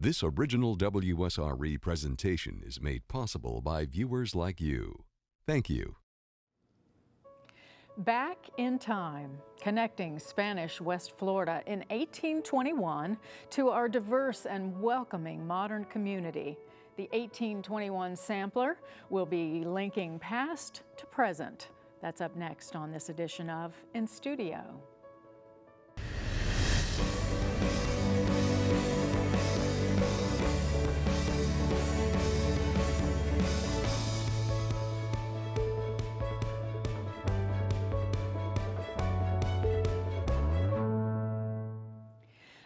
This original WSRE presentation is made possible by viewers like you. Thank you. Back in time, connecting Spanish West Florida in 1821 to our diverse and welcoming modern community. The 1821 sampler will be linking past to present. That's up next on this edition of inStudio.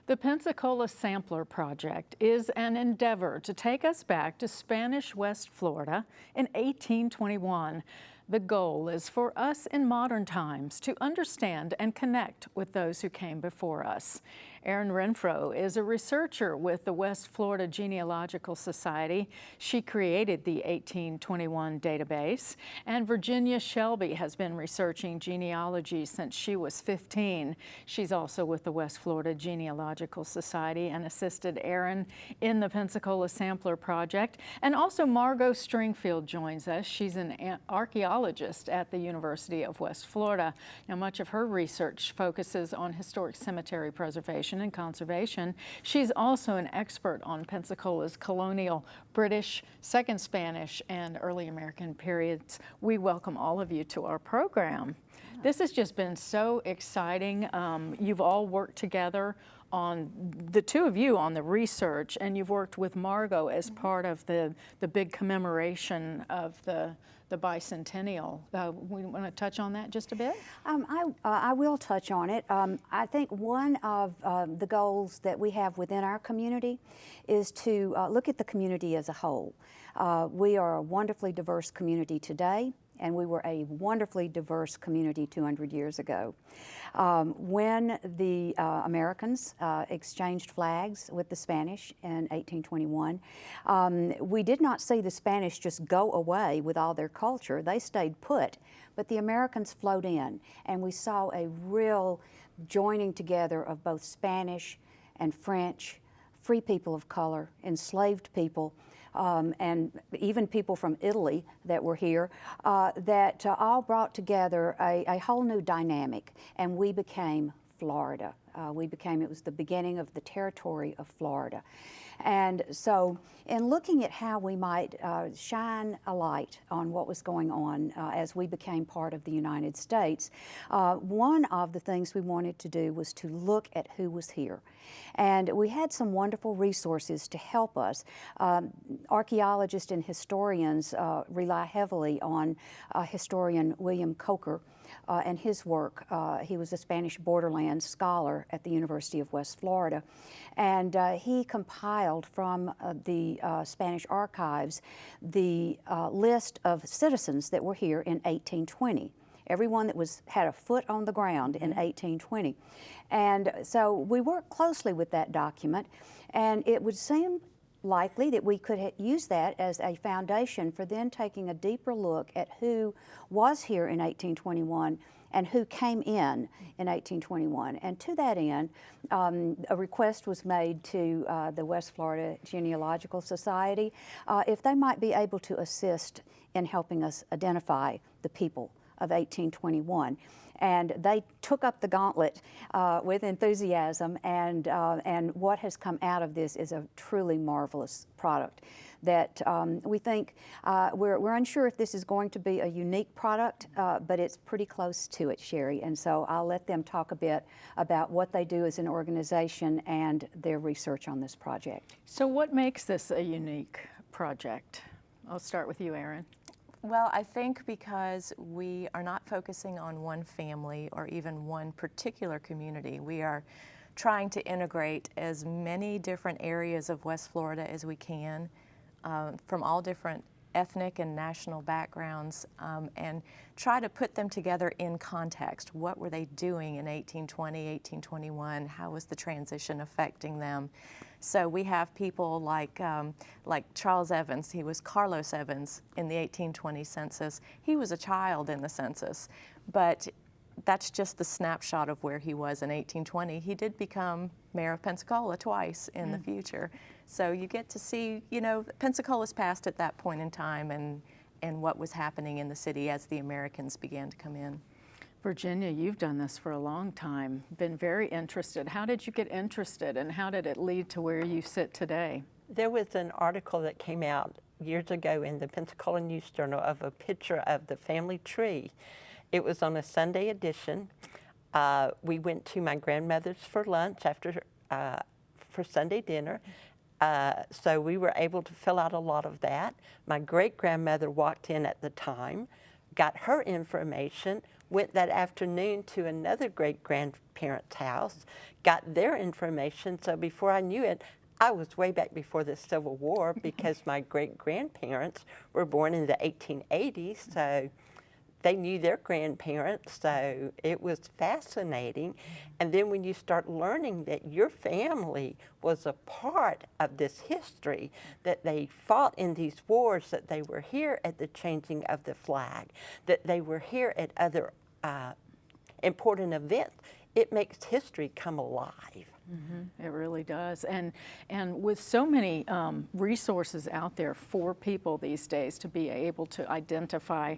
The Pensacola Sampler Project is an endeavor to take us back to Spanish West Florida in 1821. The goal is for us in modern times to understand and connect with those who came before us. Erin Renfro is a researcher with the West Florida Genealogical Society. She created the 1821 database, and Virginia Shelby has been researching genealogy since she was 15. She's also with the West Florida Genealogical Society and assisted Erin in the Pensacola Sampler Project. And also Margot Stringfield joins us. She's an archaeologist at the University of West Florida. Now, much of her research focuses on historic cemetery preservation and conservation. She's also an expert on Pensacola's colonial, British, Second Spanish, and early American periods. We welcome all of you to our program. This has just been so exciting. You've all worked together on, the two of you, on the research, and you've worked with Margot as part of the big commemoration of the bicentennial. We want to touch on that just a bit? I will touch on it. I think one of the goals that we have within our community is to look at the community as a whole. We are a wonderfully diverse community today, and we were a wonderfully diverse community 200 years ago. When the Americans exchanged flags with the Spanish in 1821, we did not see the Spanish just go away with all their culture. They stayed put, but the Americans flowed in, and we saw a real joining together of both Spanish and French, free people of color, enslaved people, and even people from Italy that were here, that all brought together a whole new dynamic, and we became Florida. It was the beginning of the territory of Florida. And so in looking at how we might shine a light on what was going on as we became part of the United States, one of the things we wanted to do was to look at who was here. And we had some wonderful resources to help us. Archaeologists and historians rely heavily on historian William Coker and his work. He was a Spanish borderland scholar at the University of West Florida, and he compiled from the Spanish archives the list of citizens that were here in 1820. Everyone that had a foot on the ground in 1820. And so we worked closely with that document, and it would seem likely that we could use that as a foundation for then taking a deeper look at who was here in 1821 and who came in 1821. And to that end, a request was made to the West Florida Genealogical Society if they might be able to assist in helping us identify the people of 1821. And they took up the gauntlet with enthusiasm, and what has come out of this is a truly marvelous product that we think, we're unsure if this is going to be a unique product, but it's pretty close to it, Sherry. And so I'll let them talk a bit about what they do as an organization and their research on this project. So what makes this a unique project? I'll start with you, Erin. Well, I think because we are not focusing on one family or even one particular community. We are trying to integrate as many different areas of West Florida as we can, from all different ethnic and national backgrounds, and try to put them together in context. What were they doing in 1820, 1821? How was the transition affecting them? So we have people like Charles Evans. He was Carlos Evans in the 1820 census. He was a child in the census, but that's just the snapshot of where he was in 1820. He did become mayor of Pensacola twice in the future. So you get to see, you know, Pensacola's past at that point in time and what was happening in the city as the Americans began to come in. Virginia, you've done this for a long time, been very interested. How did you get interested and how did it lead to where you sit today? There was an article that came out years ago in the Pensacola News Journal of a picture of the family tree. It was on a Sunday edition. We went to my grandmother's for lunch after for Sunday dinner. So we were able to fill out a lot of that. My great-grandmother walked in at the time, got her information, went that afternoon to another great-grandparent's house, got their information. So before I knew it, I was way back before the Civil War because my great-grandparents were born in the 1880s, so they knew their grandparents, so it was fascinating. And then when you start learning that your family was a part of this history, that they fought in these wars, that they were here at the changing of the flag, that they were here at other important events, it makes history come alive. Mm-hmm. It really does. And with so many resources out there for people these days to be able to identify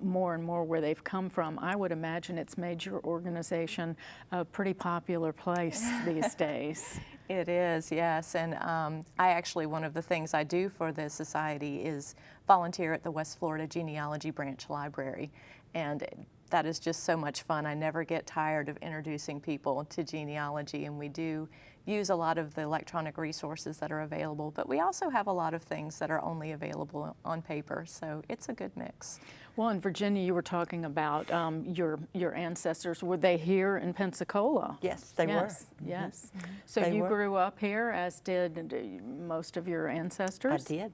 more and more where they've come from, I would imagine it's made your organization a pretty popular place these days. It is, yes. And I actually, one of the things I do for the society is volunteer at the West Florida Genealogy Branch Library. And that is just so much fun. I never get tired of introducing people to genealogy, and we do use a lot of the electronic resources that are available, but we also have a lot of things that are only available on paper, so it's a good mix. Well, in Virginia, you were talking about your ancestors. Were they here in Pensacola? Yes, they were. Yes. Mm-hmm. So They you were. grew up here, as did most of your ancestors? I did.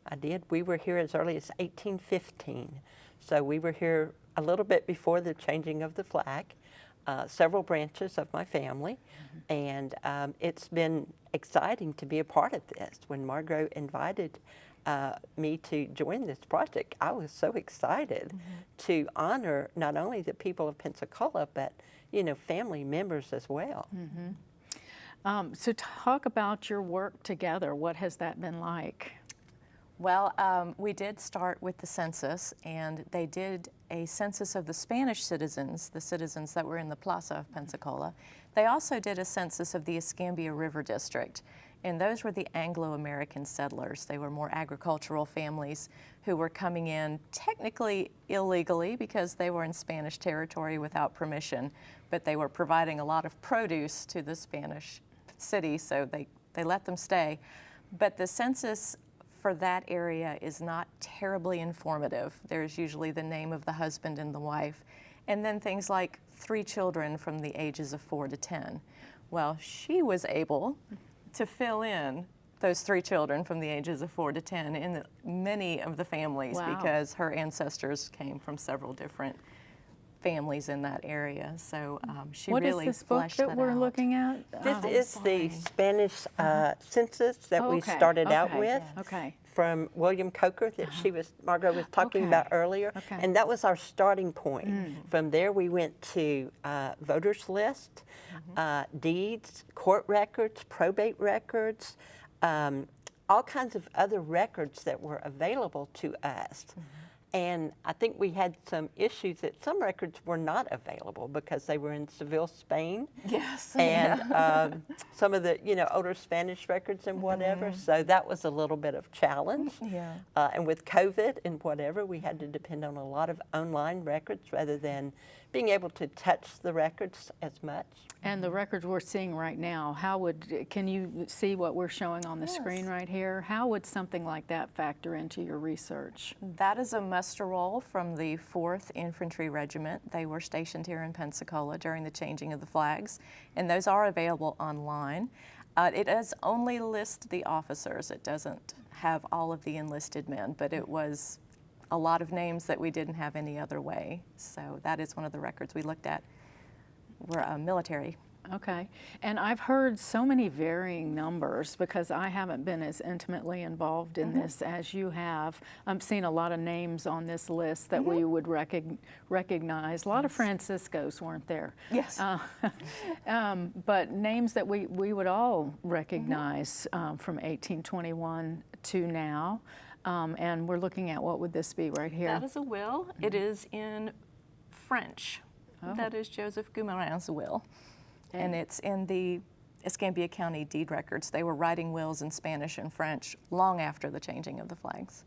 I did. We were here as early as 1815. So we were here a little bit before the changing of the flag, several branches of my family, and it's been exciting to be a part of this. When Margot invited me to join this project, I was so excited to honor not only the people of Pensacola, but, you know, family members as well. So talk about your work together. What has that been like? Well, we did start with the census, and they did a census of the Spanish citizens, the citizens that were in the Plaza of Pensacola. They also did a census of the Escambia River District, and those were the Anglo-American settlers. They were more agricultural families who were coming in technically illegally because they were in Spanish territory without permission, but they were providing a lot of produce to the Spanish city, so they let them stay. But the census for that area is not terribly informative. There's usually the name of the husband and the wife, and then things like 3 children from the ages of 4 to 10. Well, she was able to fill in those 3 children from the ages of 4 to 10 in many of the families. Wow. Because her ancestors came from several different families in that area. So she What really is this book fleshed that that we're out. looking at? This is the Spanish census that Oh, we okay, started out okay, with. Okay. From William Coker that Margot was talking Okay, about earlier. okay. And that was our starting point. From there we went to voters list, deeds, court records, probate records, all kinds of other records that were available to us. And I think we had some issues that some records were not available because they were in Seville, Spain. Yes. And some of the, older Spanish records and whatever. So that was a little bit of challenge. Yeah. And with COVID and whatever, we had to depend on a lot of online records rather than being able to touch the records as much. And the records we're seeing right now, can you see what we're showing on the screen right here? How would something like that factor into your research? That is a muster roll from the 4th Infantry Regiment. They were stationed here in Pensacola during the changing of the flags, and those are available online. It does only list the officers. It doesn't have all of the enlisted men, but it was a lot of names that we didn't have any other way. So that is one of the records we looked at. We're military Okay. And I've heard so many varying numbers because I haven't been as intimately involved in this as you have. I'm seeing a lot of names on this list that we would recognize. A lot of Franciscos weren't there. Yes. But names that we would all recognize from 1821 to now. And we're looking at, what would this be right here? That is a will. It is in French. That is Joseph Guémarin's will. And it's in the Escambia County deed records. They were writing wills in Spanish and French long after the changing of the flags.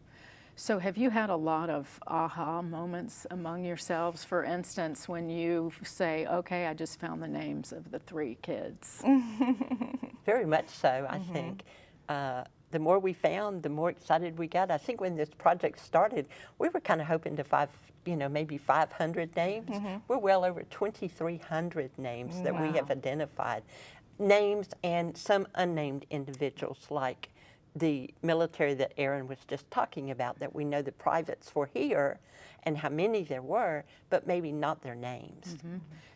So have you had a lot of aha moments among yourselves? For instance, when you say, okay, I just found the names of the 3 kids. Very much so, I think. The more we found, the more excited we got. I think when this project started, we were kind of hoping to maybe 500 names. We're well over 2,300 names that we have identified. Names and some unnamed individuals, like the military that Aaron was just talking about, that we know the privates were here and how many there were, but maybe not their names.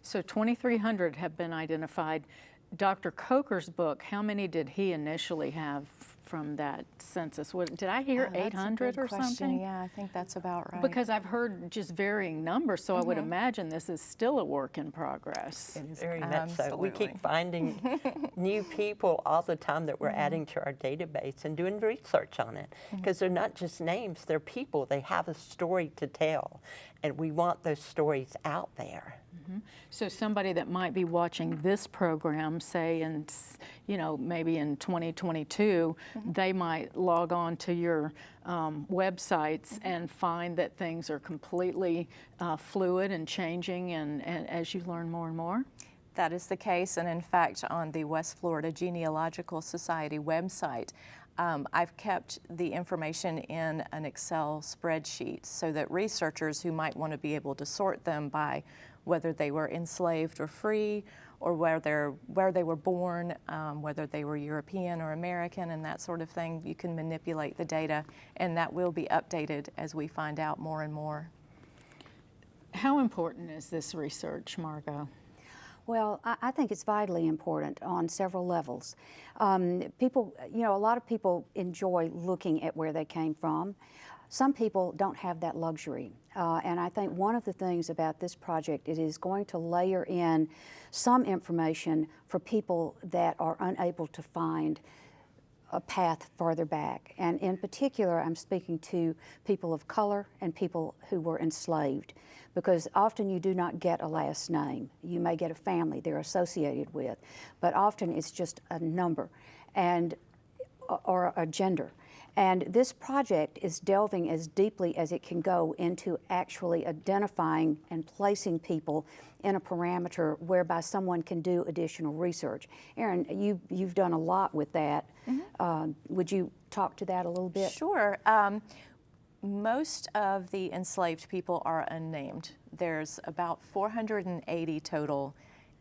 So 2,300 have been identified. Dr. Coker's book, how many did he initially have from that census? Did I hear 800 or something? Yeah, I think that's about right. Because I've heard just varying numbers, so I would imagine this is still a work in progress. It is Very much so. We keep absolutely. finding new people all the time that we're adding to our database and doing research on it. Because they're not just names, they're people. They have a story to tell. And we want those stories out there. So somebody that might be watching this program, say in, maybe in 2022, they might log on to your websites and find that things are completely fluid and changing and as you learn more and more? That is the case, and in fact, on the West Florida Genealogical Society website, I've kept the information in an Excel spreadsheet so that researchers who might want to be able to sort them by whether they were enslaved or free, or where they were born, whether they were European or American and that sort of thing, you can manipulate the data, and that will be updated as we find out more and more. How important is this research, Margot? Well, I think it's vitally important on several levels. People, a lot of people enjoy looking at where they came from. Some people don't have that luxury. And I think one of the things about this project, it is going to layer in some information for people that are unable to find a path further back. And in particular, I'm speaking to people of color and people who were enslaved, because often you do not get a last name. You may get a family they're associated with, but often it's just a number or a gender. And this project is delving as deeply as it can go into actually identifying and placing people in a parameter whereby someone can do additional research. Aaron, you've done a lot with that. Would you talk to that a little bit? Sure. Most of the enslaved people are unnamed. There's about 480 total,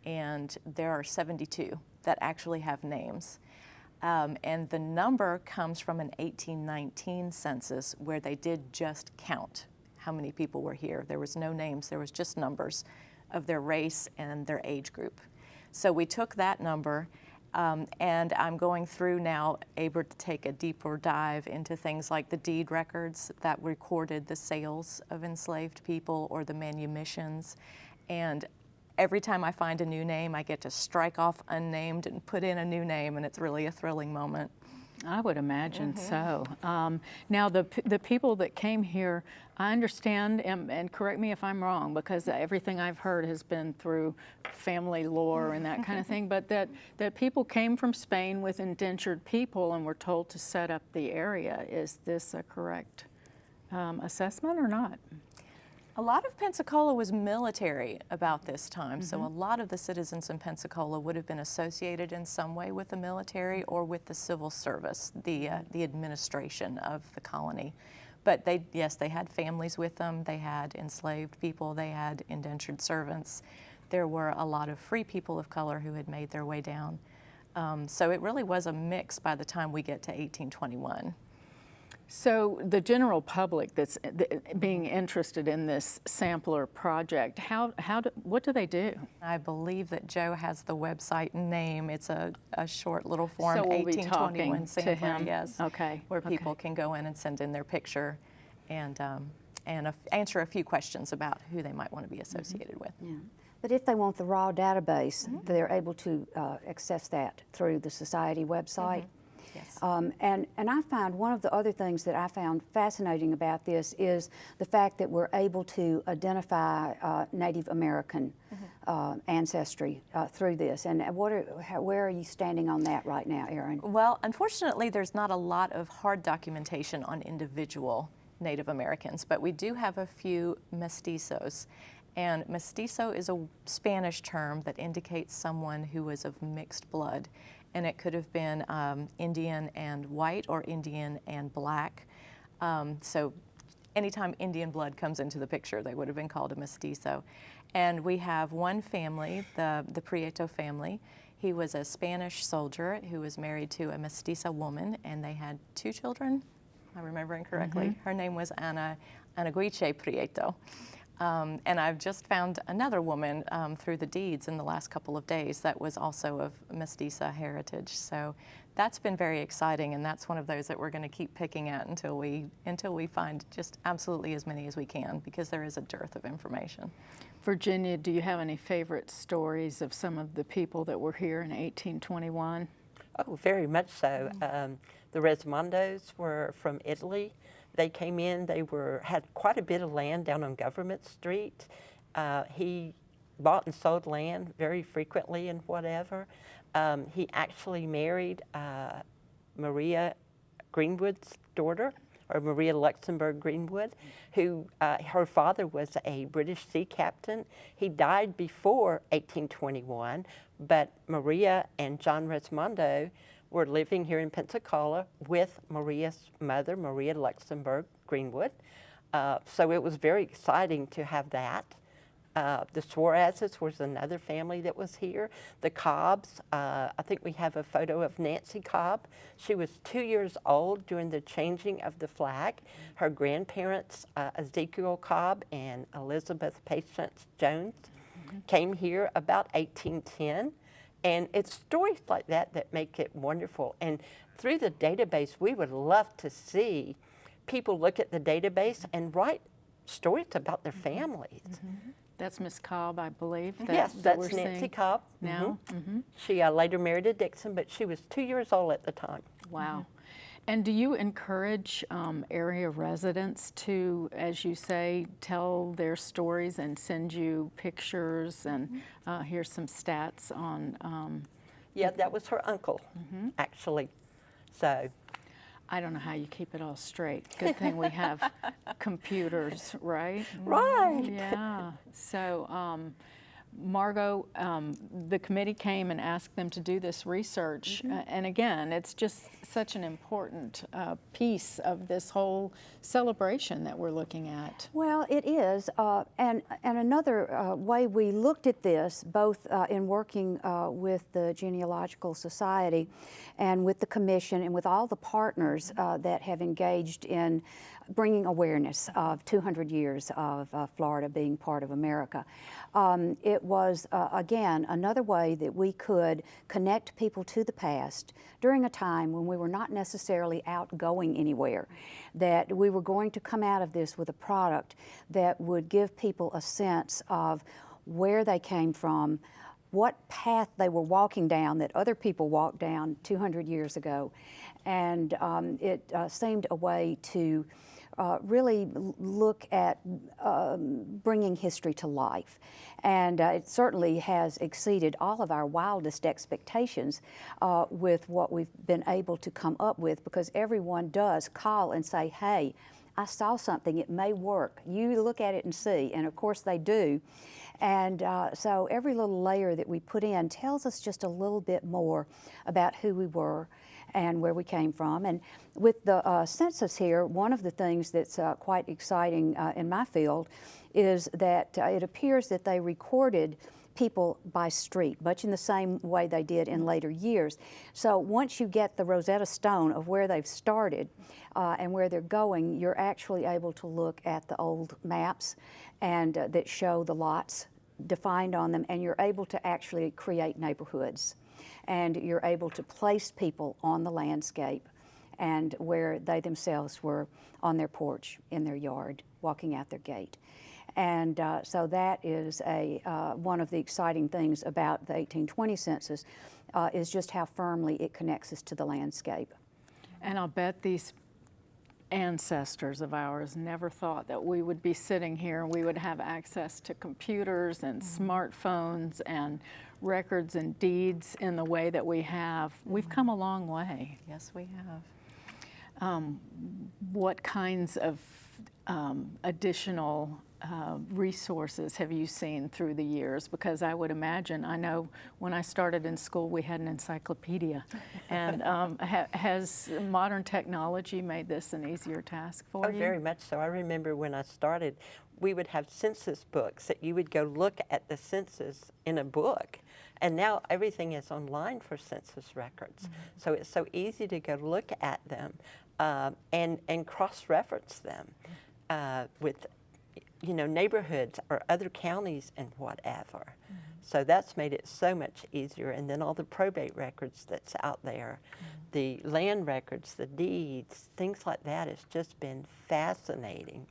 and there are 72 that actually have names. And the number comes from an 1819 census where they did just count how many people were here. There was no names, there was just numbers of their race and their age group. So we took that number, and I'm going through now, able to take a deeper dive into things like the deed records that recorded the sales of enslaved people or the manumissions. And every time I find a new name, I get to strike off unnamed and put in a new name, and it's really a thrilling moment. I would imagine so. Now, the people that came here, I understand, and correct me if I'm wrong, because everything I've heard has been through family lore and that kind of thing, but that people came from Spain with indentured people and were told to set up the area. Is this a correct assessment or not? A lot of Pensacola was military about this time, so a lot of the citizens in Pensacola would have been associated in some way with the military or with the civil service, the administration of the colony. But they had families with them, they had enslaved people, they had indentured servants. There were a lot of free people of color who had made their way down. So it really was a mix by the time we get to 1821. So the general public that's being interested in this sampler project, what do they do? I believe that Joe has the website name. It's a short little form, So we'll be 1821 talking sampler, to him. yes, Okay. where people can go in and send in their picture and answer a few questions about who they might want to be associated with. Yeah. But if they want the raw database, they're able to access that through the Society website. Yes. And I found one of the other things that I found fascinating about this is the fact that we're able to identify Native American ancestry through this. And where are you standing on that right now, Erin? Well, unfortunately, there's not a lot of hard documentation on individual Native Americans, but we do have a few mestizos. And mestizo is a Spanish term that indicates someone who was of mixed blood. And it could have been Indian and white or Indian and black. So anytime Indian blood comes into the picture, they would have been called a mestizo. And we have one family, the Prieto family. He was a Spanish soldier who was married to a mestiza woman, and they had 2 children, if I'm remembering correctly. Her name was Ana Guiche Prieto. And I've just found another woman through the deeds in the last couple of days that was also of mestiza heritage. So that's been very exciting, and that's one of those that we're going to keep picking at until we find just absolutely as many as we can, because there is a dearth of information. Virginia, do you have any favorite stories of some of the people that were here in 1821? Oh, very much so. The Resmondos were from Italy. They came in, had quite a bit of land down on Government Street. He bought and sold land very frequently and whatever. He actually married Maria Greenwood's daughter, or Maria Luxemburg Greenwood, who her father was a British sea captain. He died before 1821, but Maria and John Resmondo were living here in Pensacola with Maria's mother, Maria Luxemburg Greenwood. So it was very exciting to have that. The Suarezes was another family that was here. The Cobbs, I think we have a photo of Nancy Cobb. She was 2 years old during the changing of the flag. Her grandparents, Ezekiel Cobb and Elizabeth Patience Jones, came here about 1810. And it's stories like that that make it wonderful. And through the database, we would love to see people look at the database and write stories about their families. That's Miss Cobb, I believe. Yes, that that's we're Nancy seeing Cobb. now. She later married a Dixon, but she was 2 years old at the time. Wow. And do you encourage area residents to, as you say, tell their stories and send you pictures and here's some stats on? Yeah, that was her uncle, actually. So. I don't know how you keep it all straight. Good thing we have computers, right? Right. Yeah. So, Margot, the committee came and asked them to do this research. And again, it's just such an important piece of this whole celebration that we're looking at. Well, it is. And another way we looked at this, both in working with the Genealogical Society and with the Commission and with all the partners that have engaged in bringing awareness of 200 years of Florida being part of America. It was, again, another way that we could connect people to the past during a time when we were not necessarily out going anywhere, that we were going to come out of this with a product that would give people a sense of where they came from, what path they were walking down that other people walked down 200 years ago. And it seemed a way to really look at bringing history to life. And it certainly has exceeded all of our wildest expectations with what we've been able to come up with, because everyone does call and say, hey, I saw something, it may work. You look at it and see, and of course they do. And so every little layer that we put in tells us just a little bit more about who we were and where we came from. And with the census here, one of the things that's quite exciting in my field is that it appears that they recorded people by street, much in the same way they did in later years. So once you get the Rosetta Stone of where they've started and where they're going, you're actually able to look at the old maps and that show the lots defined on them, and you're able to actually create neighborhoods, and you're able to place people on the landscape and where they themselves were on their porch, in their yard, walking out their gate. And so that is one of the exciting things about the 1820 census is just how firmly it connects us to the landscape. And I'll bet these ancestors of ours never thought that we would be sitting here and we would have access to computers and smartphones and records and deeds in the way that we have. We've come a long way. Yes, we have. What kinds of additional resources have you seen through the years? Because I would imagine, I know when I started in school we had an encyclopedia, and has modern technology made this an easier task for you? Oh, very much so. I remember when I started, we would have census books that you would go look at the census in a book, and now everything is online for census records. So it's so easy to go look at them and cross-reference them with neighborhoods or other counties and whatever. So that's made it so much easier. And then all the probate records that's out there, the land records, the deeds, things like that has just been fascinating.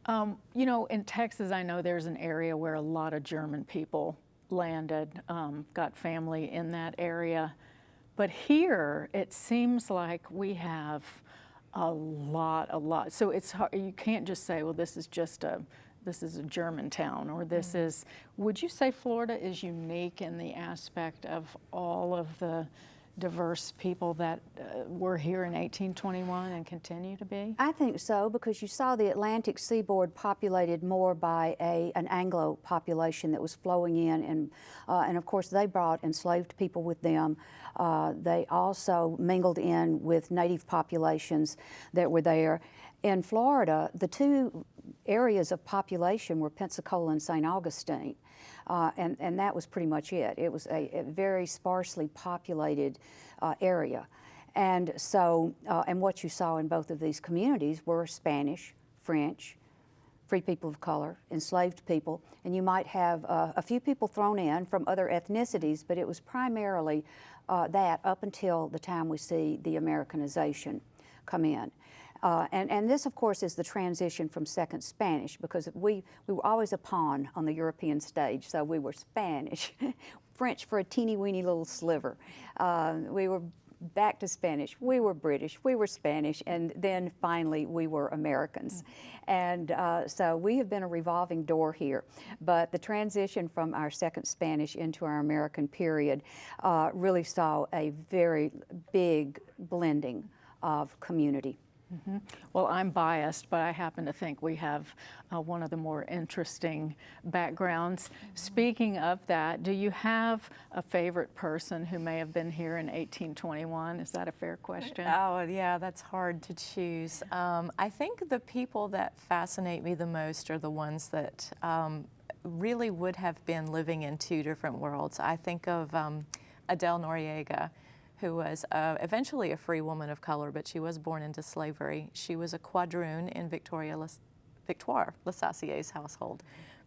In Texas, I know there's an area where a lot of German people landed, got family in that area. But here, it seems like we have a lot. So it's hard, you can't just say, well, this is a German town, or this is, would you say Florida is unique in the aspect of all of the diverse people that were here in 1821 and continue to be? I think so, because you saw the Atlantic seaboard populated more by an Anglo population that was flowing in, and of course they brought enslaved people with them. They also mingled in with native populations that were there. In Florida, the two areas of population were Pensacola and St. Augustine. And that was pretty much it. It was a very sparsely populated area. And so, and what you saw in both of these communities were Spanish, French, free people of color, enslaved people, and you might have a few people thrown in from other ethnicities, but it was primarily that up until the time we see the Americanization come in. And this, of course, is the transition from Second Spanish, because we were always a pawn on the European stage, so we were Spanish, French for a teeny-weeny little sliver. We were back to Spanish, we were British, we were Spanish, and then finally we were Americans. And so we have been a revolving door here, but the transition from our Second Spanish into our American period really saw a very big blending of community. Well, I'm biased, but I happen to think we have one of the more interesting backgrounds. Speaking of that, do you have a favorite person who may have been here in 1821? Is that a fair question? Oh, yeah, that's hard to choose. I think the people that fascinate me the most are the ones that really would have been living in two different worlds. I think of Adele Noriega, who was eventually a free woman of color, but she was born into slavery. She was a quadroon in Victoire Lesassier's household.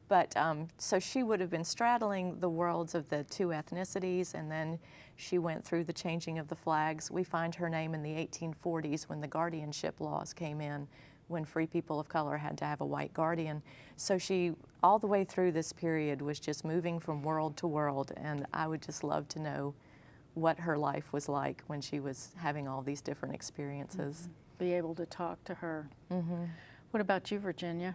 But so she would have been straddling the worlds of the two ethnicities, and then she went through the changing of the flags. We find her name in the 1840s when the guardianship laws came in, when free people of color had to have a white guardian. So she, all the way through this period, was just moving from world to world, and I would just love to know what her life was like when she was having all these different experiences. Be able to talk to her. What about you, Virginia?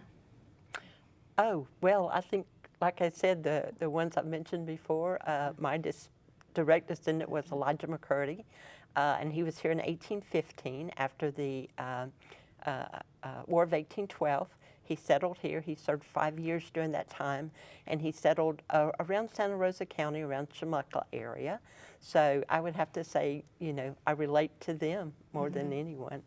Oh, well, I think, like I said, the ones I've mentioned before, my direct descendant was Elijah McCurdy, and he was here in 1815 after the War of 1812. He settled here. He served 5 years during that time, and he settled around Santa Rosa County, around Chumuckla area. So I would have to say, I relate to them more than anyone.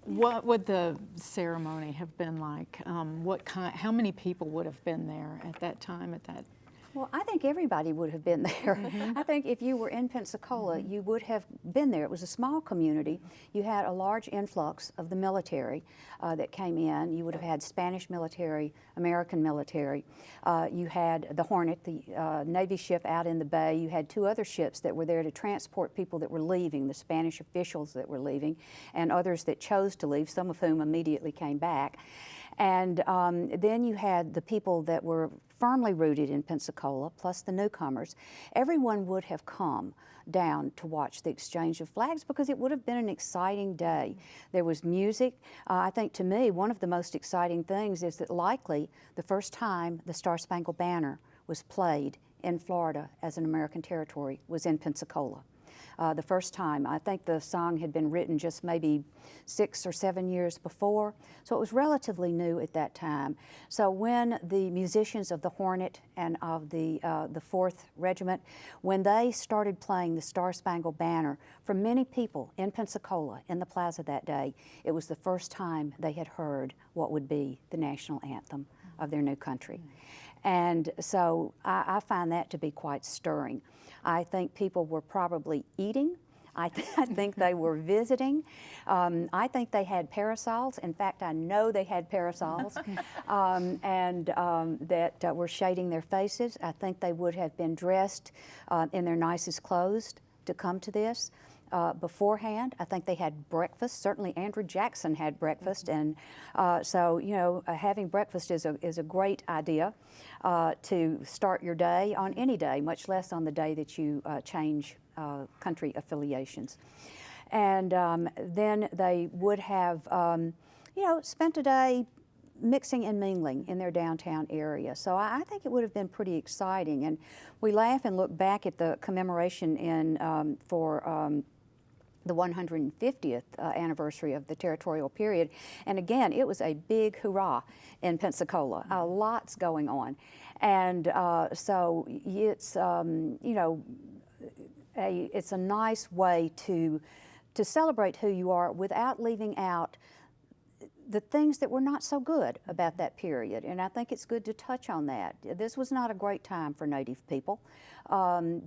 What would the ceremony have been like? How many people would have been there at that time, at that Well, I think everybody would have been there. I think if you were in Pensacola, you would have been there. It was a small community. You had a large influx of the military that came in. You would have had Spanish military, American military. You had the Hornet, the Navy ship out in the bay. You had 2 other ships that were there to transport people that were leaving, the Spanish officials that were leaving, and others that chose to leave, some of whom immediately came back. And then you had the people that were firmly rooted in Pensacola, plus the newcomers. Everyone would have come down to watch the exchange of flags because it would have been an exciting day. There was music. I think to me, one of the most exciting things is that likely the first time the Star-Spangled Banner was played in Florida as an American territory was in Pensacola. The first time. I think the song had been written just maybe 6 or 7 years before, so it was relatively new at that time. So when the musicians of the Hornet and of the 4th Regiment, when they started playing the Star-Spangled Banner, for many people in Pensacola, in the plaza that day, it was the first time they had heard what would be the national anthem of their new country. And so I find that to be quite stirring. I think people were probably eating. I think they were visiting. I think they had parasols. In fact, I know they had parasols that were shading their faces. I think they would have been dressed in their nicest clothes to come to this. Beforehand, I think they had breakfast. Certainly Andrew Jackson had breakfast, and so, you know, having breakfast is a great idea to start your day on any day, much less on the day that you change country affiliations. And then they would have, you know, spent a day mixing and mingling in their downtown area. So I think it would have been pretty exciting. And we laugh and look back at the commemoration for the 150th anniversary of the territorial period. And again, it was a big hurrah in Pensacola. Lots going on. And so it's, you know, it's a nice way to celebrate who you are without leaving out the things that were not so good about that period, and I think it's good to touch on that. This was not a great time for Native people.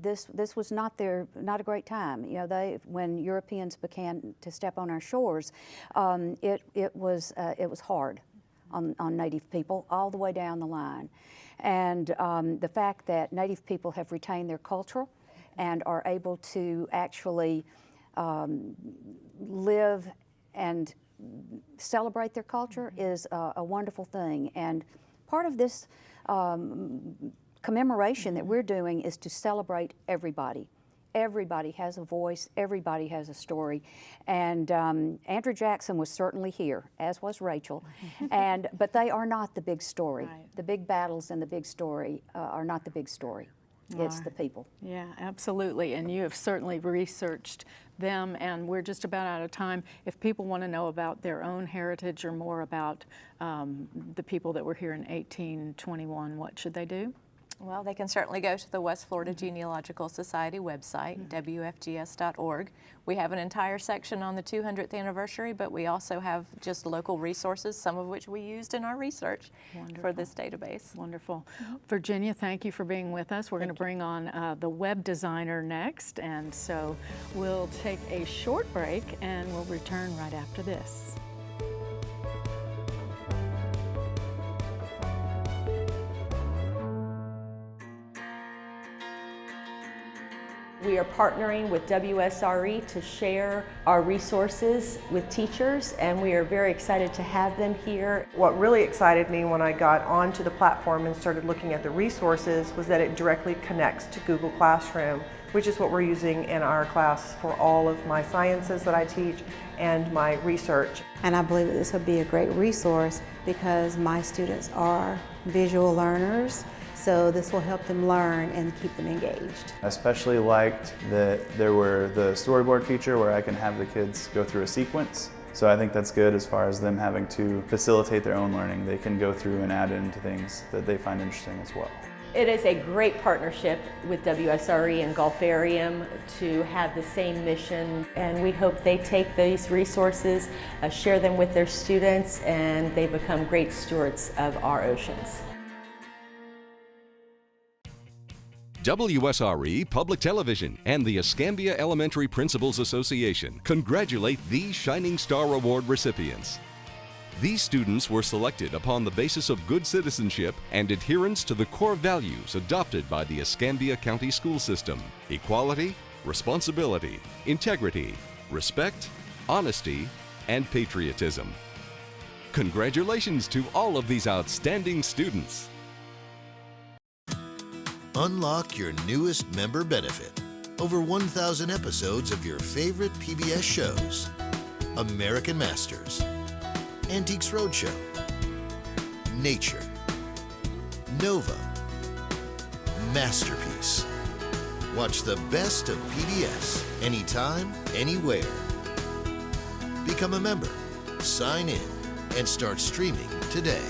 This was not a great time. You know, when Europeans began to step on our shores, it was hard on Native people all the way down the line, and the fact that Native people have retained their culture and are able to actually live and celebrate their culture is a wonderful thing. And part of this commemoration that we're doing is to celebrate everybody. Everybody has a voice, everybody has a story. And Andrew Jackson was certainly here, as was Rachel, but they are not the big story. Right. The big battles and the big story are not the big story. It's the people. Yeah, absolutely. And you have certainly researched them, and we're just about out of time. If people want to know about their own heritage or more about the people that were here in 1821, what should they do? Well, they can certainly go to the West Florida Genealogical Society website, wfgs.org. We have an entire section on the 200th anniversary, but we also have just local resources, some of which we used in our research for this database. Wonderful. Virginia, thank you for being with us. We're going to bring on the web designer next, and so we'll take a short break and we'll return right after this. We are partnering with WSRE to share our resources with teachers, and we are very excited to have them here. What really excited me when I got onto the platform and started looking at the resources was that it directly connects to Google Classroom, which is what we're using in our class for all of my sciences that I teach and my research. And I believe that this will be a great resource because my students are visual learners. So this will help them learn and keep them engaged. I especially liked that there were the storyboard feature where I can have the kids go through a sequence. So I think that's good as far as them having to facilitate their own learning. They can go through and add into things that they find interesting as well. It is a great partnership with WSRE and Gulfarium to have the same mission, and we hope they take these resources, share them with their students, and they become great stewards of our oceans. WSRE Public Television and the Escambia Elementary Principals Association congratulate these Shining Star Award recipients. These students were selected upon the basis of good citizenship and adherence to the core values adopted by the Escambia County School System: equality, responsibility, integrity, respect, honesty, and patriotism. Congratulations to all of these outstanding students. Unlock your newest member benefit. Over 1,000 episodes of your favorite PBS shows. American Masters, Antiques Roadshow, Nature, Nova, Masterpiece. Watch the best of PBS anytime, anywhere. Become a member, sign in, and start streaming today.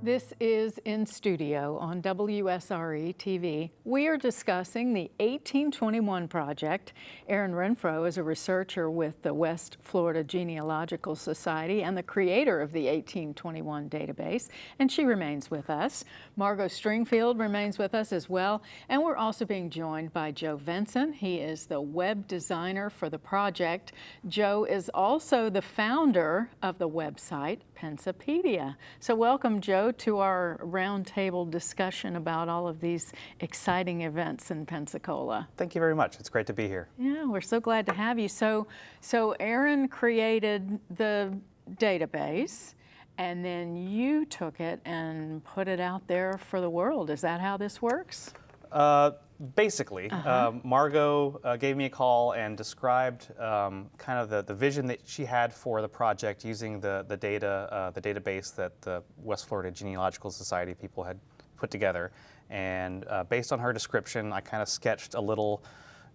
This is inStudio on WSRE TV. We are discussing the 1821 project. Erin Renfro is a researcher with the West Florida Genealogical Society and the creator of the 1821 database, and she remains with us. Margot Stringfield remains with us as well, and we're also being joined by Joe Vinson. He is the web designer for the project. Joe is also the founder of the website Pensapedia. So welcome, Joe, to our roundtable discussion about all of these exciting events in Pensacola. Thank you very much. It's great to be here. Yeah, we're so glad to have you. So Erin created the database, and then you took it and put it out there for the world. Is that how this works? Basically, Margot gave me a call and described kind of the vision that she had for the project using the database that the West Florida Genealogical Society people had put together. And based on her description, I kind of sketched a little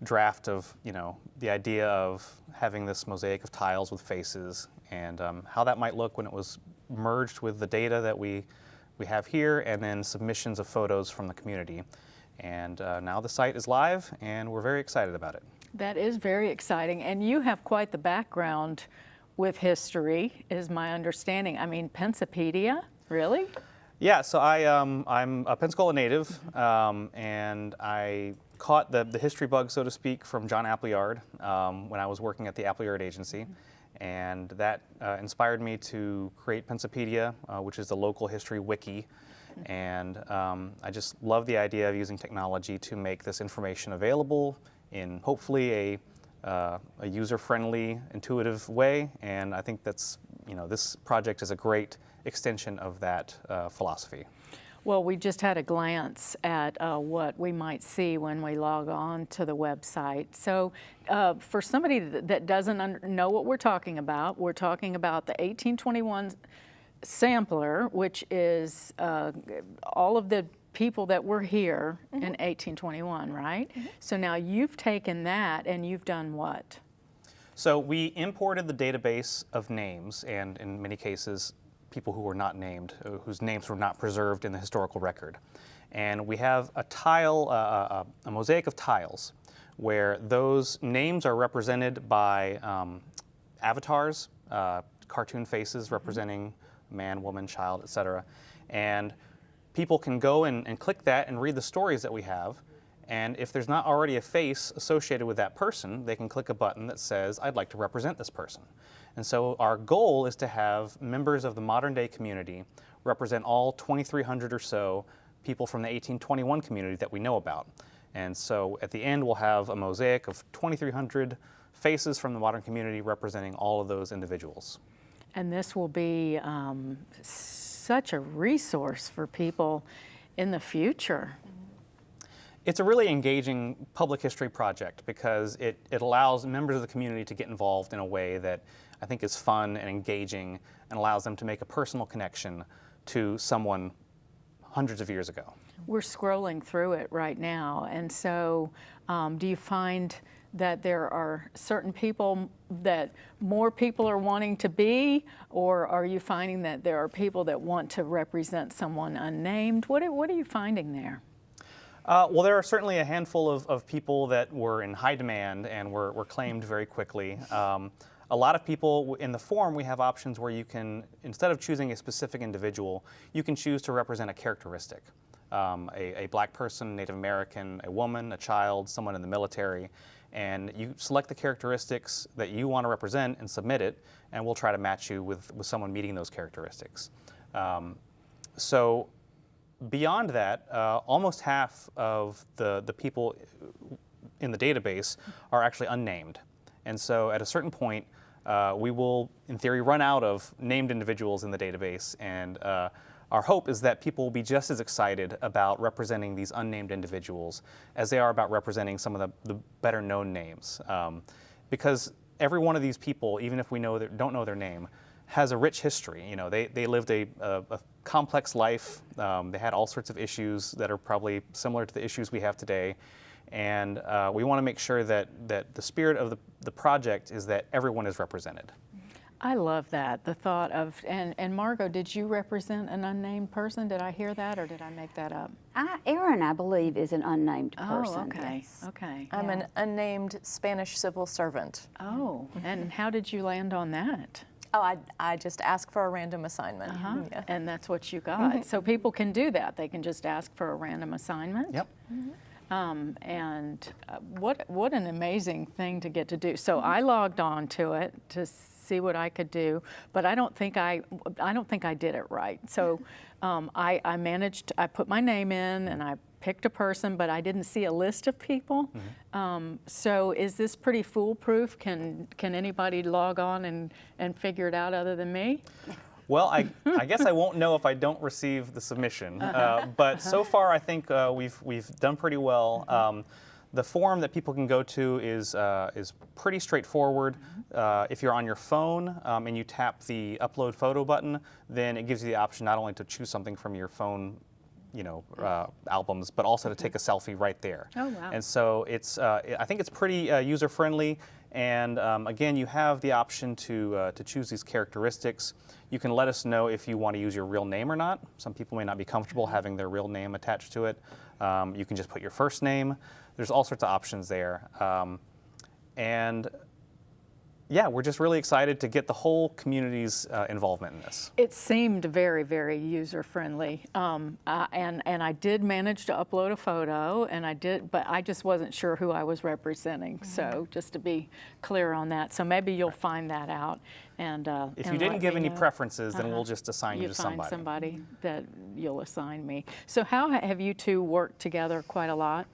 draft of, the idea of having this mosaic of tiles with faces and how that might look when it was merged with the data that we have here, and then submissions of photos from the community. And now the site is live, and we're very excited about it. That is very exciting, and you have quite the background with history, is my understanding. I mean, Pensapedia, really? Yeah, so I'm a Pensacola native, and I caught the history bug, so to speak, from John Appleyard when I was working at the Appleyard Agency. And that inspired me to create Pensapedia, which is the local history wiki. And I just love the idea of using technology to make this information available in hopefully a user-friendly, intuitive way. And I think that's, this project is a great extension of that philosophy. Well, we just had a glance at what we might see when we log on to the website. So for somebody that doesn't know what we're talking about the 1821 sampler, which is all of the people that were here in 1821, right? So now you've taken that and you've done what? So we imported the database of names, and in many cases, people who were not named, whose names were not preserved in the historical record. And we have a tile, a mosaic of tiles, where those names are represented by avatars, cartoon faces representing man, woman, child, etc. And people can go and click that and read the stories that we have. And if there's not already a face associated with that person, they can click a button that says, I'd like to represent this person. And so our goal is to have members of the modern day community represent all 2,300 or so people from the 1821 community that we know about. And so at the end, we'll have a mosaic of 2,300 faces from the modern community representing all of those individuals. And this will be such a resource for people in the future. It's a really engaging public history project because it allows members of the community to get involved in a way that I think is fun and engaging and allows them to make a personal connection to someone hundreds of years ago. We're scrolling through it right now, and so do you find that there are certain people that more people are wanting to be, or are you finding that there are people that want to represent someone unnamed? What are you finding there? Well, there are certainly a handful of people that were in high demand and were claimed very quickly. A lot of people, in the form, we have options where you can, instead of choosing a specific individual, you can choose to represent a characteristic. A black person, Native American, a woman, a child, someone in the military, and you select the characteristics that you want to represent and submit it, and we'll try to match you with someone meeting those characteristics. So beyond that, almost half of the people in the database are actually unnamed. And so at a certain point, we will, in theory, run out of named individuals in the database, and our hope is that people will be just as excited about representing these unnamed individuals as they are about representing some of the better known names. Because every one of these people, even if we don't know their name, has a rich history. You know, they lived a complex life. They had all sorts of issues that are probably similar to the issues we have today. And we want to make sure that the spirit of the project is that everyone is represented. I love that, the thought of, and Margot, did you represent an unnamed person? Did I hear that, or did I make that up? Erin, I believe, is an unnamed person. Oh, okay, Yes. okay. I'm an unnamed Spanish civil servant. Oh, and how did you land on that? Oh, I just asked for a random assignment. Yeah. And that's what you got. So people can do that. They can just ask for a random assignment. Yep. What an amazing thing to get to do. So I logged on to it to see what I could do, but I don't think I did it right. So I put my name in and I picked a person, but I didn't see a list of people. So is this pretty foolproof? Can anybody log on and figure it out other than me? Well, I guess I won't know if I don't receive the submission, but so far I think we've done pretty well. The form that people can go to is pretty straightforward. If you're on your phone and you tap the upload photo button, then it gives you the option not only to choose something from your phone, albums, but also to take a selfie right there. Oh, wow. And so I think it's pretty user friendly. And again, you have the option to choose these characteristics. You can let us know if you want to use your real name or not. Some people may not be comfortable having their real name attached to it. You can just put your first name. There's all sorts of options there. And yeah, we're just really excited to get the whole community's involvement in this. It seemed very, very user-friendly, and I did manage to upload a photo, but I just wasn't sure who I was representing. So just to be clear on that, so maybe you'll find that out. And if you didn't give any preferences, then we'll just assign you to somebody. You find somebody that you'll assign me. So how have you two worked together? Quite a lot.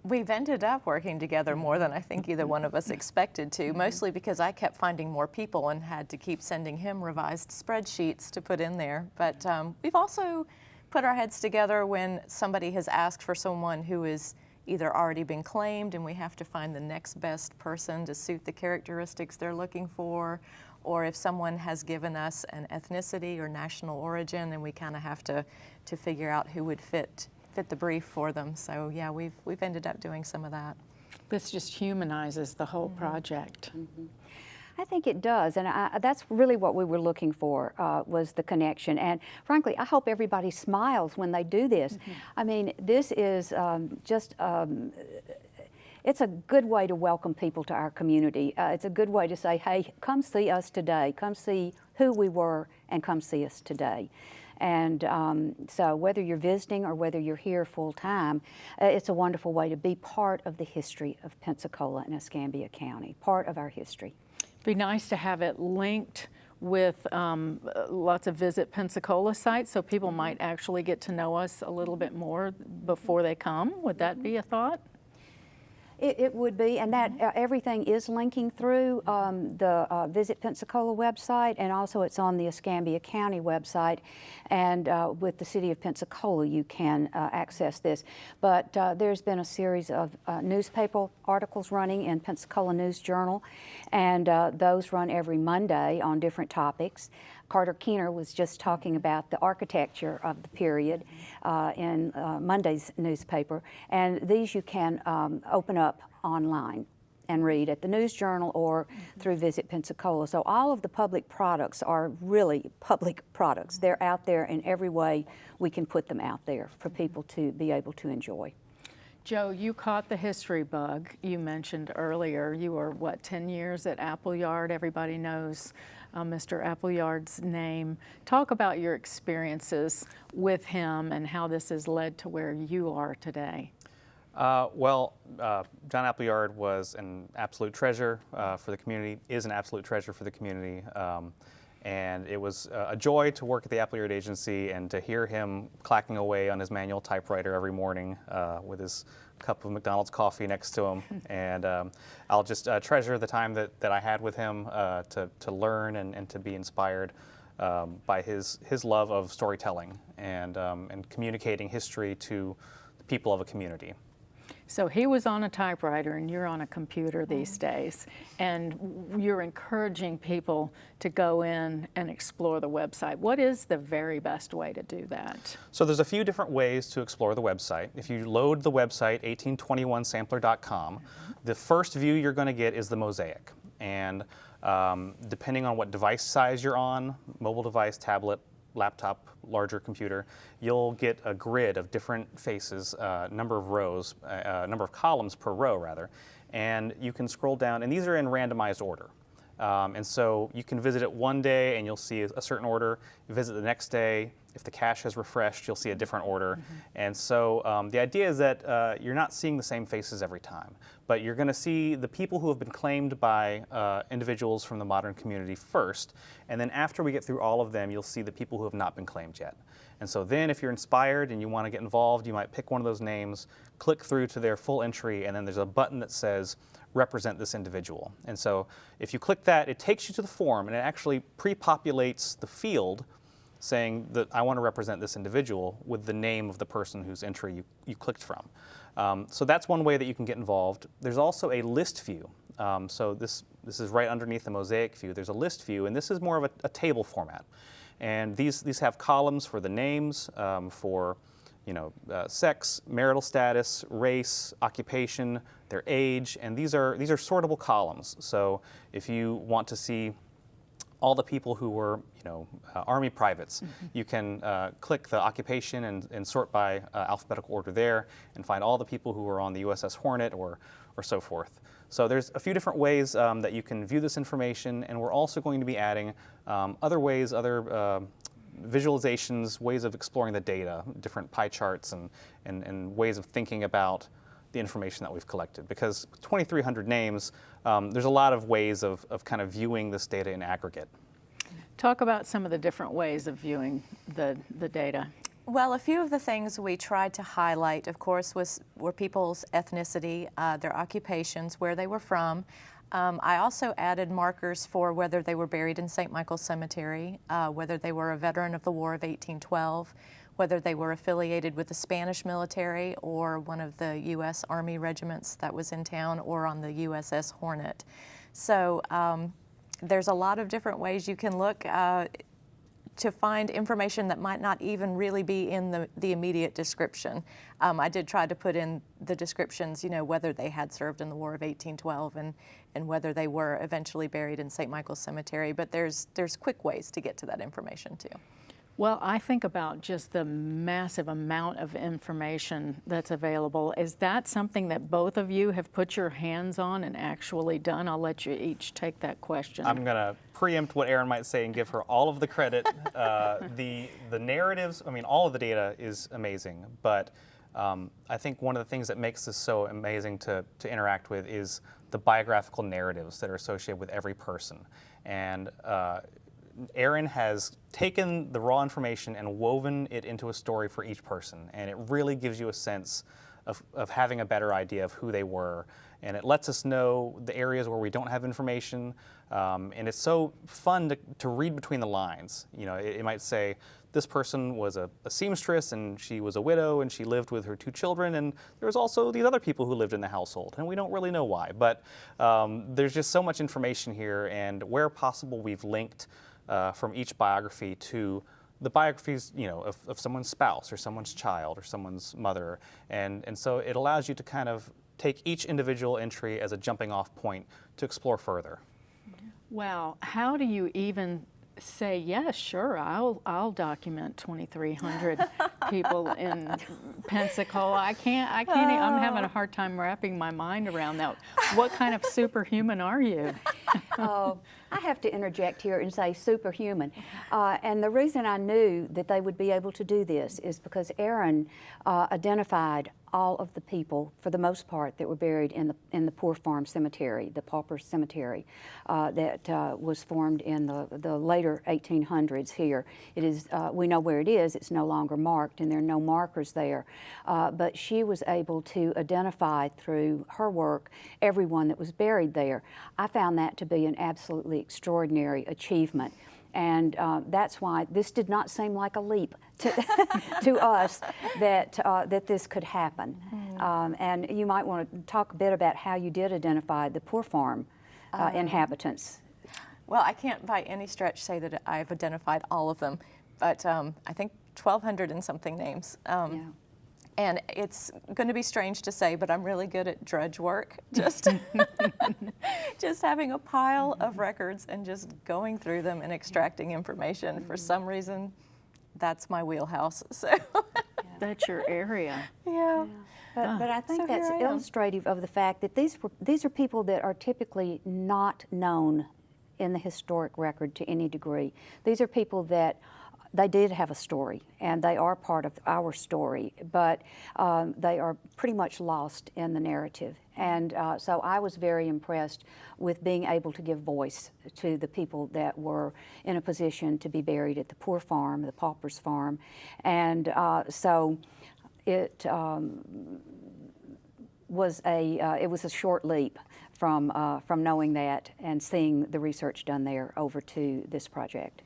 We've ended up working together more than I think either one of us expected to, mostly because I kept finding more people and had to keep sending him revised spreadsheets to put in there. But we've also put our heads together when somebody has asked for someone who is either already been claimed and we have to find the next best person to suit the characteristics they're looking for, or if someone has given us an ethnicity or national origin and we kind of have to figure out who would fit the brief for them. So yeah, we've ended up doing some of that. This just humanizes the whole project. I think it does, and that's really what we were looking for, was the connection. And frankly, I hope everybody smiles when they do this. I mean, this is it's a good way to welcome people to our community. It's a good way to say, hey, come see us today. Come see who we were and come see us today. And so whether you're visiting or whether you're here full time, it's a wonderful way to be part of the history of Pensacola and Escambia County, part of our history. It'd be nice to have it linked with lots of Visit Pensacola sites so people might actually get to know us a little bit more before they come. Would that be a thought? It would be, and that everything is linking through the Visit Pensacola website, and also it's on the Escambia County website, and with the City of Pensacola you can access this. But there's been a series of newspaper articles running in Pensacola News Journal, and those run every Monday on different topics. Carter Keener was just talking about the architecture of the period in Monday's newspaper, and these you can open up online and read at the News Journal or through Visit Pensacola. So all of the public products are really public products. They're out there in every way we can put them out there for people to be able to enjoy. Joe, you caught the history bug you mentioned earlier. You were, what, 10 years at Appleyard? Everybody knows Mr. Appleyard's name. Talk about your experiences with him and how this has led to where you are today. John Appleyard was an absolute treasure for the community, is an absolute treasure for the community. And it was a joy to work at the Appleyard Agency and to hear him clacking away on his manual typewriter every morning with his cup of McDonald's coffee next to him. And I'll just treasure the time that I had with him to learn and to be inspired by his love of storytelling and communicating history to the people of a community. So he was on a typewriter and you're on a computer these days, and you're encouraging people to go in and explore the website. What is the very best way to do that? So there's a few different ways to explore the website. If you load the website, 1821sampler.com, the first view you're going to get is the mosaic. And depending on what device size you're on, mobile device, tablet, laptop, larger computer, you'll get a grid of different faces, number of rows, number of columns per row rather, and you can scroll down, and these are in randomized order. And so you can visit it one day and you'll see a certain order. You visit the next day, if the cache has refreshed, you'll see a different order. And so the idea is that you're not seeing the same faces every time, but you're going to see the people who have been claimed by individuals from the modern community first, and then after we get through all of them, you'll see the people who have not been claimed yet. And so then if you're inspired and you want to get involved, you might pick one of those names, click through to their full entry, and then there's a button that says represent this individual. And so if you click that, it takes you to the form, and it actually pre-populates the field saying that I want to represent this individual with the name of the person whose entry you clicked from. So that's one way that you can get involved. There's also a list view. So this is right underneath the mosaic view. There's a list view, and this is more of a table format. And these have columns for the names, for sex, marital status, race, occupation, their age, and these are sortable columns. So if you want to see all the people who were, Army privates, you can click the occupation and sort by alphabetical order there, and find all the people who were on the USS Hornet or so forth. So there's a few different ways that you can view this information, and we're also going to be adding other ways, other visualizations, ways of exploring the data, different pie charts and ways of thinking about the information that we've collected. Because 2,300 names, there's a lot of ways of kind of viewing this data in aggregate. Talk about some of the different ways of viewing the data. Well, a few of the things we tried to highlight, of course, were people's ethnicity, their occupations, where they were from. I also added markers for whether they were buried in St. Michael's Cemetery, whether they were a veteran of the War of 1812, whether they were affiliated with the Spanish military or one of the U.S. Army regiments that was in town, or on the USS Hornet. So there's a lot of different ways you can look to find information that might not even really be in the immediate description. I did try to put in the descriptions, whether they had served in the War of 1812 and whether they were eventually buried in St. Michael's Cemetery, but there's quick ways to get to that information too. Well, I think about just the massive amount of information that's available. Is that something that both of you have put your hands on and actually done? I'll let you each take that question. I'm going to preempt what Erin might say and give her all of the credit. The narratives, all of the data is amazing, but I think one of the things that makes this so amazing to interact with is the biographical narratives that are associated with every person. And Erin has taken the raw information and woven it into a story for each person, and it really gives you a sense of having a better idea of who they were, and it lets us know the areas where we don't have information, and it's so fun to read between the lines. It might say this person was a seamstress and she was a widow and she lived with her 2 children, and there was also these other people who lived in the household, and we don't really know why, but there's just so much information here, and where possible we've linked from each biography to the biographies, of someone's spouse or someone's child or someone's mother, and so it allows you to kind of take each individual entry as a jumping off point to explore further. Wow, how do you even say, yes, sure, I'll document 2,300 people in Pensacola. I can't, I'm having a hard time wrapping my mind around that. What kind of superhuman are you? I have to interject here and say superhuman. And the reason I knew that they would be able to do this is because Aaron identified all of the people, for the most part, that were buried in the Poor Farm Cemetery, the Pauper Cemetery, that was formed in the later 1800s here. It is, we know where it is. It's no longer marked, and there are no markers there. But she was able to identify through her work everyone that was buried there. I found that to be an absolutely extraordinary achievement. And that's why this did not seem like a leap to us that this could happen. And you might want to talk a bit about how you did identify the Poor Farm inhabitants. Well, I can't by any stretch say that I've identified all of them, but I think 1,200 and something names. And it's going to be strange to say, but I'm really good at drudge work. Just having a pile of records and just going through them and extracting information. For some reason, that's my wheelhouse. So that's your area. Yeah. But I think that's illustrative of the fact that these are people that are typically not known in the historic record to any degree. These are people that they did have a story, and they are part of our story, but they are pretty much lost in the narrative. And so I was very impressed with being able to give voice to the people that were in a position to be buried at the Poor Farm, the Pauper's Farm. And so it was a short leap from knowing that and seeing the research done there over to this project.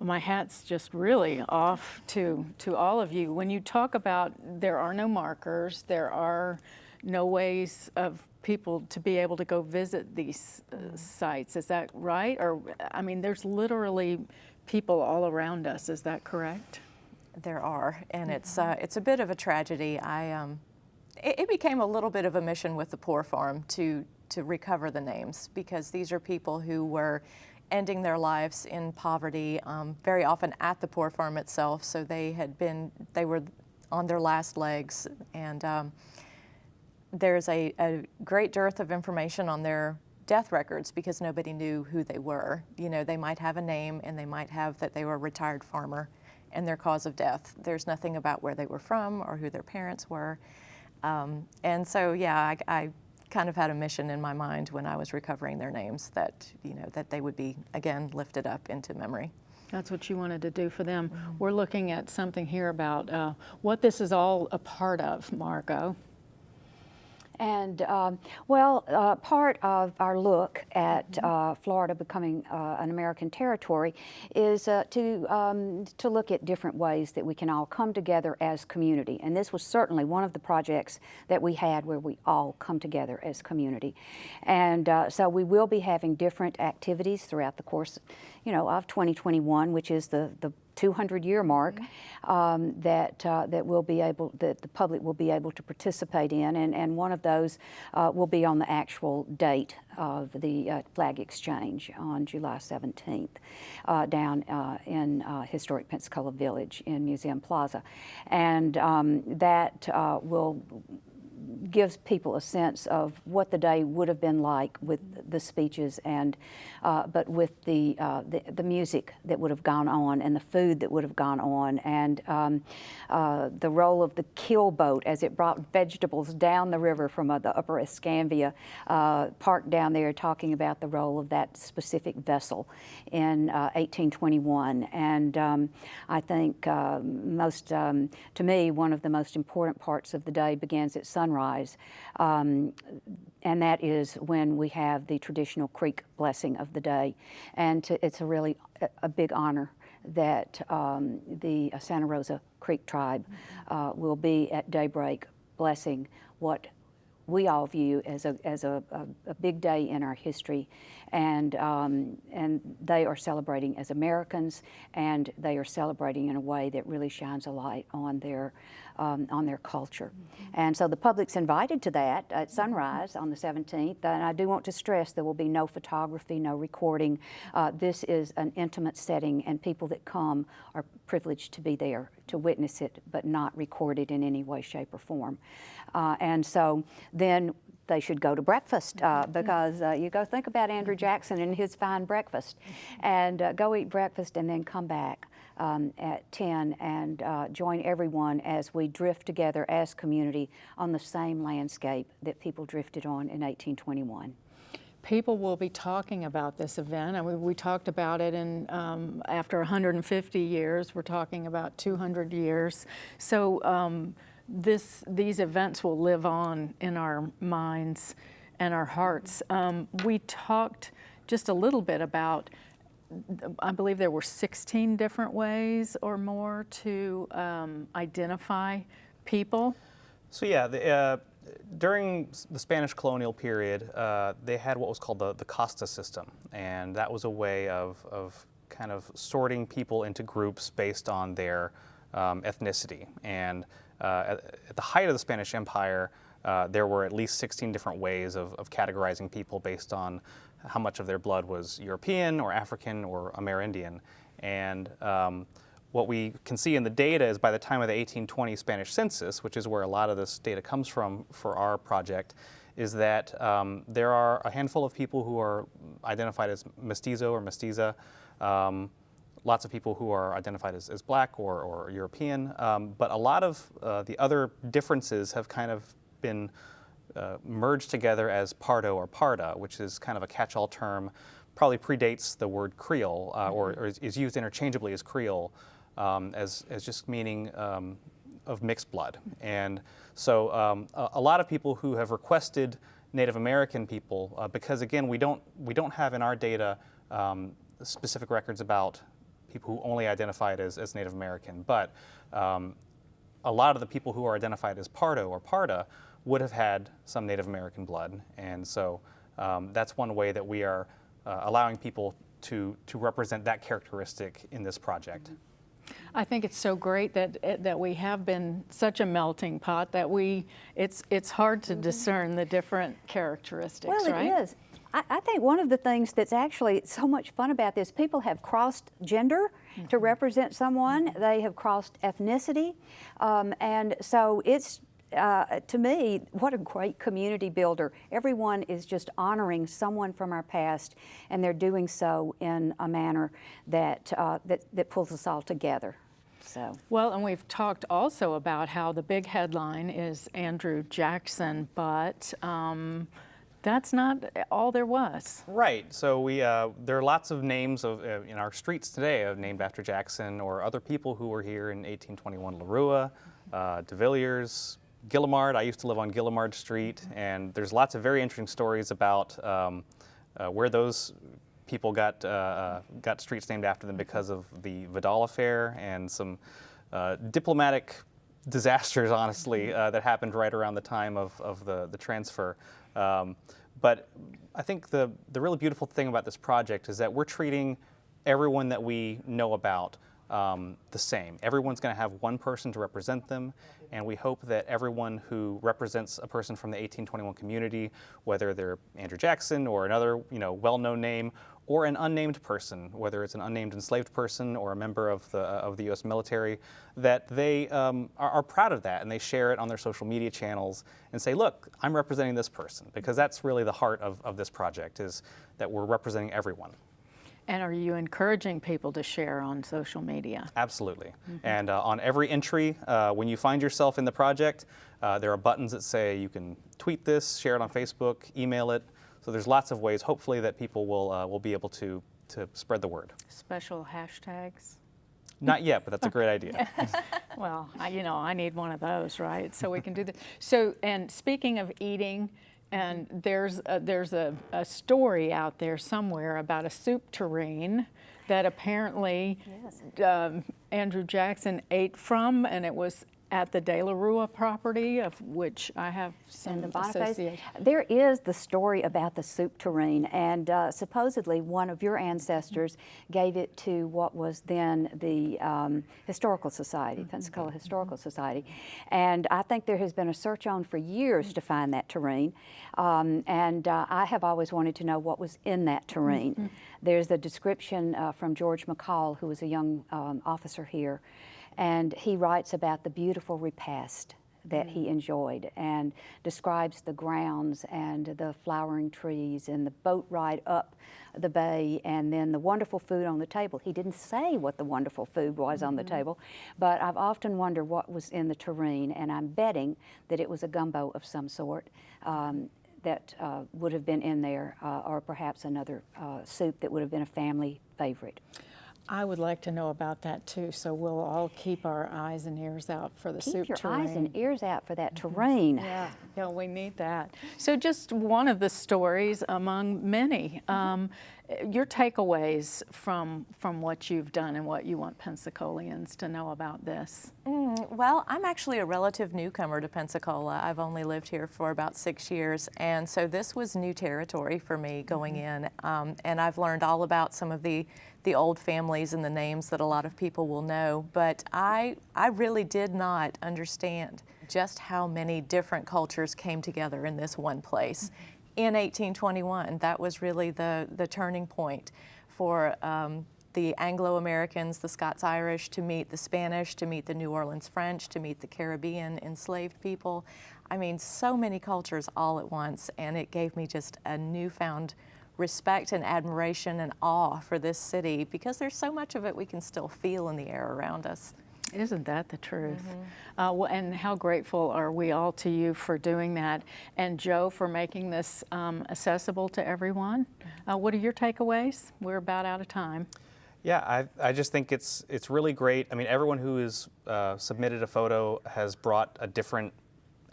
My hat's just really off to all of you. When you talk about there are no markers, there are no ways of people to be able to go visit these sites, is that right? Or, I mean, there's literally people all around us, is that correct? There are, and it's a bit of a tragedy. It became a little bit of a mission with the Poor Farm to recover the names, because these are people who were ending their lives in poverty, very often at the Poor Farm itself. So they were on their last legs, and there's a great dearth of information on their death records because nobody knew who they were. You know, they might have a name and they might have that they were a retired farmer and their cause of death. There's nothing about where they were from or who their parents were. And so, yeah, I kind of had a mission in my mind when I was recovering their names that, you know, that they would be, again, lifted up into memory. That's what you wanted to do for them. We're looking at something here about what this is all a part of, Margot. And part of our look at Florida becoming an American territory is to look at different ways that we can all come together as community. And this was certainly one of the projects that we had where we all come together as community. And so we will be having different activities throughout the course, you know, of 2021, which is the 200-year mark that the public will be able to participate in, and one of those will be on the actual date of the flag exchange on July 17th down in historic Pensacola Village in Museum Plaza, and that will gives people a sense of what the day would have been like with the speeches, and but with the music that would have gone on and the food that would have gone on, and the role of the keel boat as it brought vegetables down the river from the upper Escambia, parked down there, talking about the role of that specific vessel in 1821. And I think to me, one of the most important parts of the day begins at sunrise, and that is when we have the traditional creek blessing of the day. And it's a really a big honor that the Santa Rosa Creek tribe will be at daybreak blessing what we all view as a big day in our history, and they are celebrating as Americans, and they are celebrating in a way that really shines a light on their culture. And so the public's invited to that at sunrise on the 17th, and I do want to stress there will be no photography, no recording. This is an intimate setting, and people that come are privileged to be there to witness it, but not record it in any way, shape, or form. And so then they should go to breakfast because you go think about Andrew Jackson and his fine breakfast, and go eat breakfast and then come back at 10 and join everyone as we drift together as community on the same landscape that people drifted on in 1821. People will be talking about this event. I mean, we talked about it in after 150 years. We're talking about 200 years. So these events will live on in our minds and our hearts. We talked just a little bit about, I believe there were 16 different ways or more to identify people. So yeah, during the Spanish colonial period, they had what was called the casta system, and that was a way of kind of sorting people into groups based on their ethnicity. And at the height of the Spanish Empire, there were at least 16 different ways of categorizing people based on how much of their blood was European or African or Amerindian. And what we can see in the data is by the time of the 1820 Spanish census, which is where a lot of this data comes from for our project, is that there are a handful of people who are identified as mestizo or mestiza, lots of people who are identified as black or European, but a lot of the other differences have kind of been merged together as pardo or parda, which is kind of a catch-all term, probably predates the word Creole, or is used interchangeably as Creole, as just meaning of mixed blood. And so a lot of people who have requested Native American people, because again, we don't have in our data specific records about people who only identified as Native American, but a lot of the people who are identified as pardo or parda would have had some Native American blood. And so that's one way that we are allowing people to represent that characteristic in this project. I think it's so great that we have been such a melting pot that it's hard to discern the different characteristics, well, right? Well, it is. I think one of the things that's actually so much fun about this, people have crossed gender to represent someone. They have crossed ethnicity. And so it's, to me, what a great community builder. Everyone is just honoring someone from our past, and they're doing so in a manner that pulls us all together. So. Well, and we've talked also about how the big headline is Andrew Jackson, but that's not all there was. Right. So there are lots of names in our streets today named after Jackson or other people who were here in 1821. Larua, de Villiers, Guillemard. I used to live on Guillemard Street, and there's lots of very interesting stories about where those people got streets named after them because of the Vidal affair and some diplomatic disasters, honestly, that happened right around the time of the transfer. But I think the really beautiful thing about this project is that we're treating everyone that we know about the same. Everyone's going to have one person to represent them, and we hope that everyone who represents a person from the 1821 community, whether they're Andrew Jackson or another well-known name, or an unnamed person, whether it's an unnamed enslaved person or a member of the U.S. military, that they are proud of that and they share it on their social media channels and say, look, I'm representing this person, because that's really the heart of this project, is that we're representing everyone. And are you encouraging people to share on social media? Absolutely. And on every entry, when you find yourself in the project, there are buttons that say you can tweet this, share it on Facebook, email it. So there's lots of ways, hopefully, that people will be able to spread the word. Special hashtags? Not yet, but that's a great idea. Well, I need one of those, right? So we can do that. So, and speaking of eating, and there's a story out there somewhere about a soup tureen that apparently Andrew Jackson ate from, and it was at the De La Rua property, of which I have some And the Boniface, association. there is the story about the soup tureen, and supposedly one of your ancestors gave it to what was then the Historical Society, Pensacola Historical Society. And I think there has been a search on for years to find that tureen. And I have always wanted to know what was in that tureen. There's a description from George McCall, who was a young officer here, and he writes about the beautiful repast that he enjoyed and describes the grounds and the flowering trees and the boat ride up the bay and then the wonderful food on the table. He didn't say what the wonderful food was on the table, but I've often wondered what was in the tureen, and I'm betting that it was a gumbo of some sort that would have been in there, or perhaps another soup that would have been a family favorite. I would like to know about that too, so we'll all keep our eyes and ears out for the soup Keep your tureen. eyes and ears out for that tureen. Yeah, we need that. So just one of the stories among many. Your takeaways from what you've done and what you want Pensacolians to know about this. Well, I'm actually a relative newcomer to Pensacola. I've only lived here for about 6 years, and so this was new territory for me going in. And I've learned all about some of the old families and the names that a lot of people will know, but I really did not understand just how many different cultures came together in this one place. In 1821, that was really the turning point for the Anglo-Americans, the Scots-Irish, to meet the Spanish, to meet the New Orleans French, to meet the Caribbean enslaved people. I mean, so many cultures all at once, and it gave me just a newfound respect and admiration and awe for this city, because there's so much of it we can still feel in the air around us. Isn't that the truth? Well, and how grateful are we all to you for doing that, and Joe for making this accessible to everyone. What are your takeaways? We're about out of time. Yeah, I just think it's really great. I mean, everyone who has submitted a photo has brought a different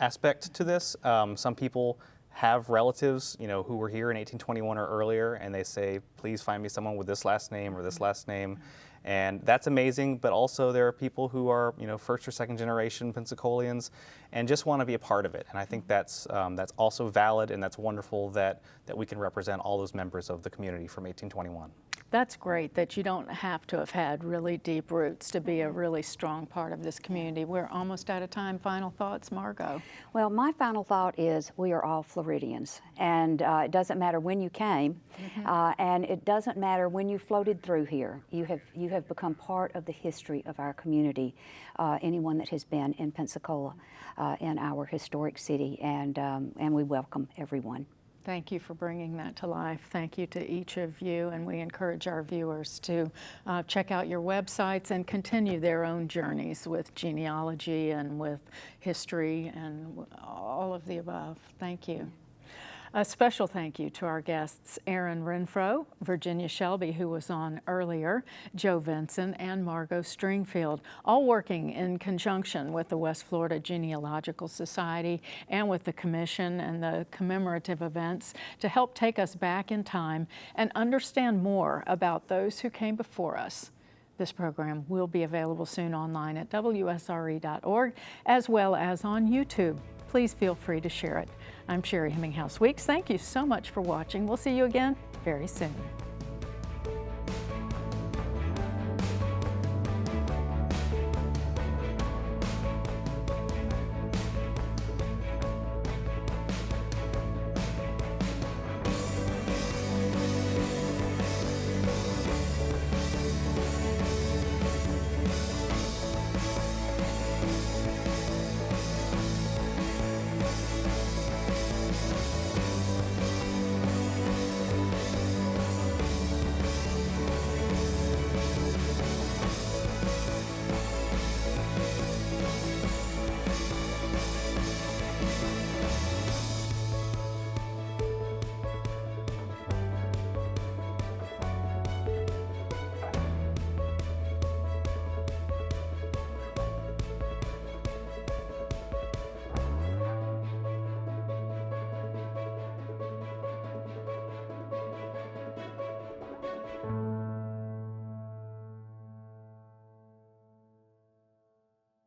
aspect to this. Some people have relatives, who were here in 1821 or earlier, and they say, please find me someone with this last name or this last name. And that's amazing, but also there are people who are, first or second generation Pensacolians and just want to be a part of it. And I think that's also valid, and that's wonderful that we can represent all those members of the community from 1821. That's great that you don't have to have had really deep roots to be a really strong part of this community. We're almost out of time. Final thoughts, Margot? Well, my final thought is we are all Floridians, and it doesn't matter when you came, and it doesn't matter when you floated through here. You have become part of the history of our community. Anyone that has been in Pensacola, in our historic city, and we welcome everyone. Thank you for bringing that to life. Thank you to each of you, and we encourage our viewers to check out your websites and continue their own journeys with genealogy and with history and all of the above. Thank you. A special thank you to our guests, Erin Renfro, Virginia Shelby, who was on earlier, Joe Vinson, and Margot Stringfield, all working in conjunction with the West Florida Genealogical Society and with the Commission and the commemorative events to help take us back in time and understand more about those who came before us. This program will be available soon online at WSRE.org as well as on YouTube. Please feel free to share it. I'm Sherry Hemminghouse Weeks. Thank you so much for watching. We'll see you again very soon.